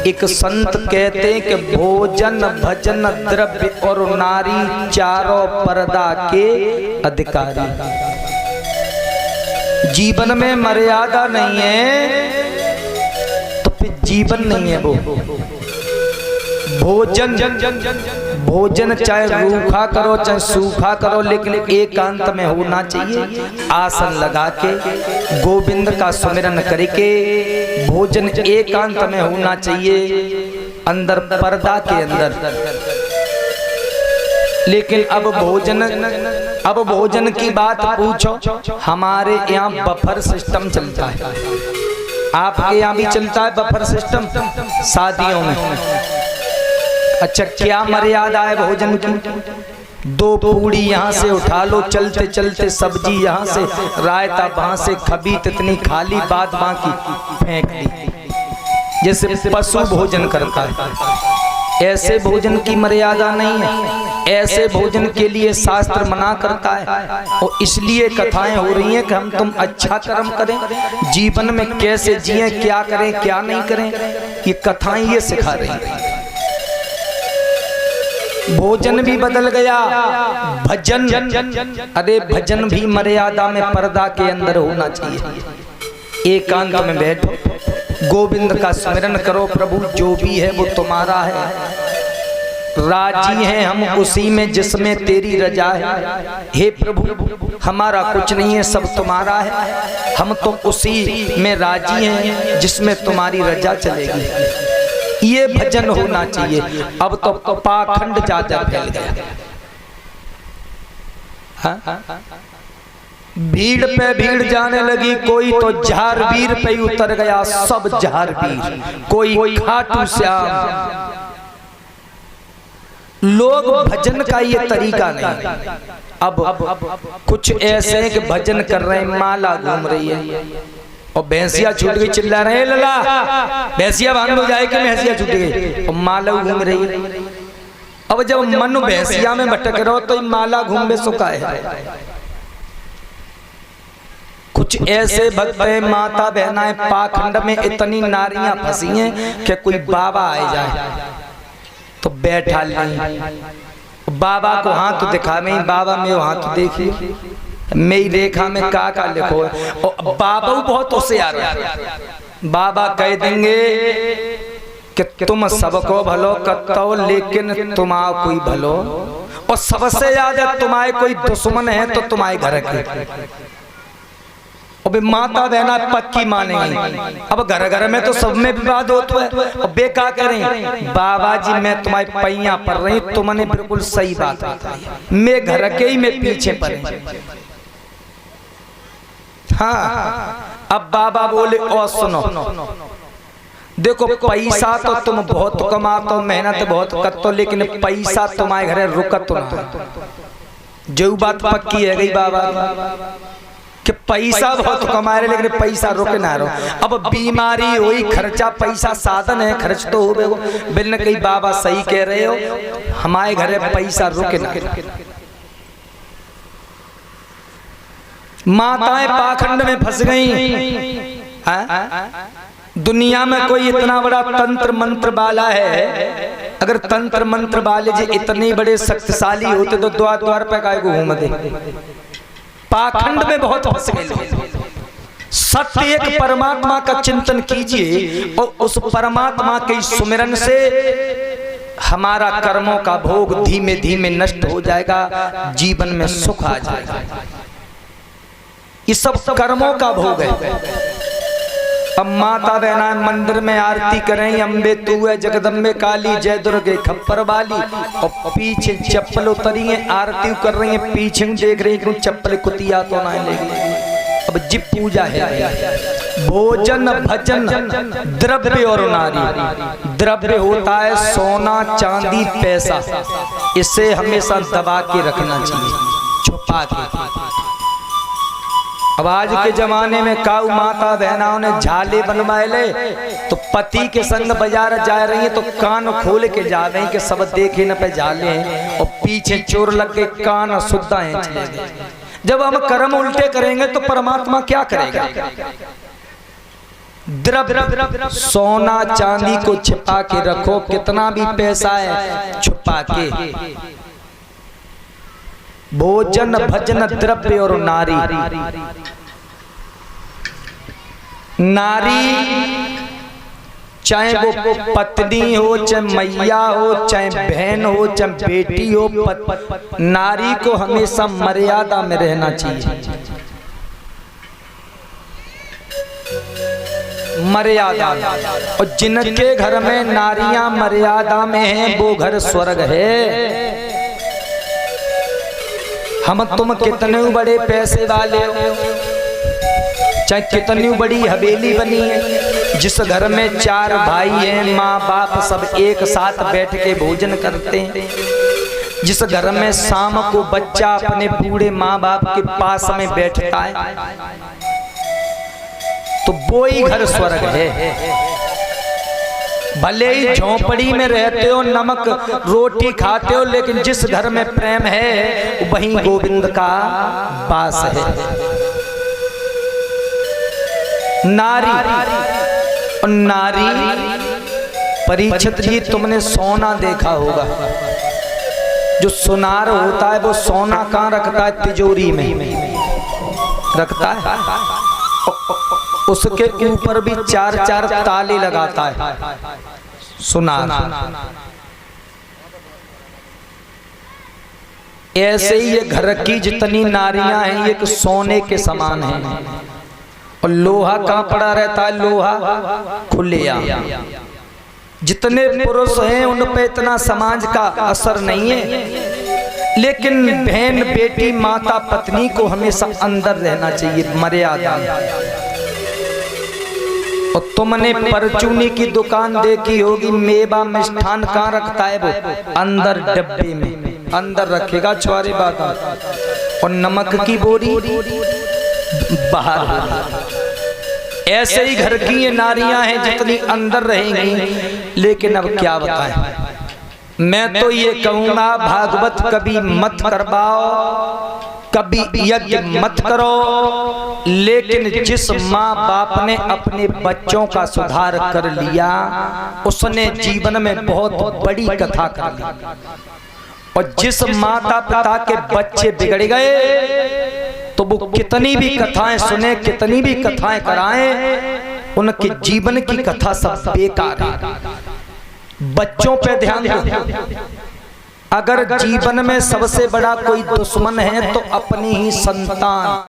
एक संत कहते हैं कि भोजन भजन द्रव्य और नारी चारों पर्दा के अधिकारी। जीवन में मर्यादा नहीं है तो फिर जीवन नहीं है वो। भोजन चाहे रूखा करो चाहे सूखा करो, लेकिन एकांत में होना चाहिए। आसन लगा के गोविंद का सुमिरन करके भोजन एकांत में होना चाहिए, अंदर पर्दा के अंदर। लेकिन अब भोजन की बात पूछो, हमारे यहाँ बफर सिस्टम चलता है। आपके यहाँ भी चलता है बफर सिस्टम शादियों में? अच्छा, क्या मर्यादा है भोजन की? 2 पूड़ी यहाँ से उठा लो, चलते चलते सब्जी यहाँ से, रायता वहां से, खबीत इतनी खाली, बात बाकी फेंक दी, जैसे पशु भोजन करता है। ऐसे भोजन की मर्यादा नहीं है। ऐसे भोजन के लिए शास्त्र मना करता है, और इसलिए कथाएं हो रही हैं कि हम तुम अच्छा कर्म करें, जीवन में कैसे जिएं, क्या करें क्या नहीं करें, ये कथाएं ये सिखा रही हैं। भोजन भी बदल गया, भजन, अरे भजन भी मर्यादा में पर्दा के अंदर होना चाहिए। एकांत में बैठो, गोविंद का स्मरण करो, प्रभु जो भी है वो तुम्हारा है, राजी हैं हम उसी में जिसमें तेरी रजा है। हे प्रभु, हमारा कुछ नहीं है, सब तुम्हारा है, हम तो उसी में राजी हैं जिसमें तुम्हारी रजा चलेगी। ये भजन होना चाहिए। अब तो पाखंड ज्यादा फैल गया। भीड़ पे भीड़ जाने लगी, कोई तो झारवीर पे उतर गया, सब झारवीर, कोई खाटू श्याम। लोग भजन का ये तरीका नहीं। अब कुछ ऐसे हैं कि भजन कर रहे हैं, माला घूम रही है, और भैंसिया छूट गई, चिल्ला रहे हैं लला भैंसिया भाग हो जाए कि भैंसिया छूट गई, और माला घूम रही है। अब जब मन भैंसिया में भटक रहो तो माला घूमे सुखा है। कुछ ऐसे भक्त हैं, माता बहनाएं पाखंड में इतनी नारियां फंसी हैं कि कोई बाबा आ जाए तो बैठा ले, बाबा को हाथ दिखा में, बाबा में हाथ देखिए, मेरी रेखा में का लिखो। और बाबा बहुत होशियार है, बाबा कह देंगे कि तुम सबको भलो करता हो, लेकिन तुम्हारा कोई भलो, और सबसे ज्यादा तुम्हारे कोई दुश्मन है तो तुम्हारे घर के। अब माता बहना पक्की मानेंगी। अब घर घर में तो सब में विवाद होता है, और बेका करें, बाबा जी मैं तुम्हारे पैया पड़ रही, तुमने बिल्कुल सही बात बताई, मैं घर के ही मैं पीछे पड़े। हाँ, अब बाबा बोले और सुनो, देखो पैसा तो तुम बहुत कमाते हो, मेहनत बहुत करते हो, लेकिन पैसा तुम्हारे घर रुकत ना। जो बात पक्की है गई बाबा कि पैसा बहुत कमा रहे, लेकिन पैसा रुके ना रहो। अब बीमारी हुई, खर्चा, पैसा साधन है, खर्च तो हो गए, बिन कहीं बाबा सही कह रहे हो, हमारे घर पैसा रुके ना। माताएं पाखंड में फंस गई। दुनिया में कोई इतना बड़ा तंत्र मंत्र वाला है, अगर तंत्र मंत्र वाले जी इतने बड़े शक्तिशाली होते तो द्वार द्वार पे काय को घूमते। पाखंड में बहुत फंस गए लोग। सत्य एक परमात्मा का चिंतन कीजिए, और उस परमात्मा के सुमिरन से हमारा कर्मों का भोग धीमे धीमे नष्ट हो जाएगा, जीवन में सुख आ जाएगा। ये सब कर्मों का भोग है। अब माता बहना मंदिर में आरती करें, अम्बे तू है जगदम्बे काली, जय दुर्गे खप्पर वाली, और पीछे चप्पल उतरी है, आरती कर रही है, पीछे देख रही है चप्पल कुतिया तो ना लेगी। अब जिप पूजा है। भोजन भजन द्रव्य और नारी। द्रव्य होता है सोना चांदी पैसा, इसे हमेशा दबा के रखना चाहिए, छुपा के। अब आज के जमाने में काऊ माता बहनाओं ने झाले बनवाए ले, तो पति के संग बाजार जा रही है तो कान खोल के जा रही कि सब देखे न पे झाले हैं, और पीछे चोर लग के कान सुद्धा है। जब हम कर्म उल्टे करेंगे तो परमात्मा क्या करेगा? द्रव्य सोना चांदी को छिपा के रखो, कितना भी पैसा है छुपा के। भोजन भजन द्रव्य और नारी, नारी चाहे वो पत्नी हो, चाहे मैया हो, चाहे बहन हो, चाहे बेटी हो, नारी को हमेशा मर्यादा में रहना चाहिए। मर्यादा, और जिनके घर में नारियां मर्यादा में हैं वो घर स्वर्ग है। हम तुम कितने बड़े पैसे वाले हो, चाहे कितनी बड़ी हवेली बनी है, जिस घर में 4 भाई हैं, माँ बाप सब एक साथ बैठ के भोजन करते हैं, जिस घर में शाम को बच्चा अपने बूढ़े माँ बाप के पास में बैठता है, तो वो ही घर स्वर्ग है। भले ही झोंपड़ी में रहते हो, नमक रोटी खाते हो, लेकिन जिस घर में प्रेम है वहीं गोविंद का वास है। नारी, नारी परीक्षित जी, तुमने सोना देखा होगा, जो सुनार होता है वो सोना कहाँ रखता है? तिजोरी में रखता है, उसके ऊपर भी 4-4 ताले लगाता है सुनार। ऐसे ही ये घर की जितनी नारियां हैं ये सोने के समान हैं, और लोहा कहाँ पड़ा रहता है? लोहा खुलिया। जितने पुरुष हैं उन पे इतना समाज का असर नहीं है, लेकिन बहन बेटी माता पत्नी को हमेशा अंदर रहना चाहिए, मर्यादा। और तुमने परचूनी की दुकान देखी होगी, मेवा मिष्ठान कहाँ रखता है? वो अंदर डब्बे में अंदर रखेगा, छुआरे बादाम, और नमक की बोरी बाहर। ऐसे ही घर की ये नारियां हैं जितनी अंदर रहेंगी, लेकिन अब क्या बताएं। मैं तो ये कहूंगा, भागवत कभी मत करवाओ, कभी यज्ञ मत करो, लेकिन जिस माँ बाप ने अपने बच्चों का सुधार कर लिया, उसने जीवन में बहुत बड़ी कथा कर ली। और जिस माता पिता के बच्चे बिगड़ गए, तो वो कितनी भी कथाएं सुने, कितनी भी कथाएं कराएं, उनके जीवन की कथा सब बेकार है। बच्चों पे ध्यान दो। अगर जीवन में सबसे बड़ा कोई दुश्मन है तो अपनी ही संतान।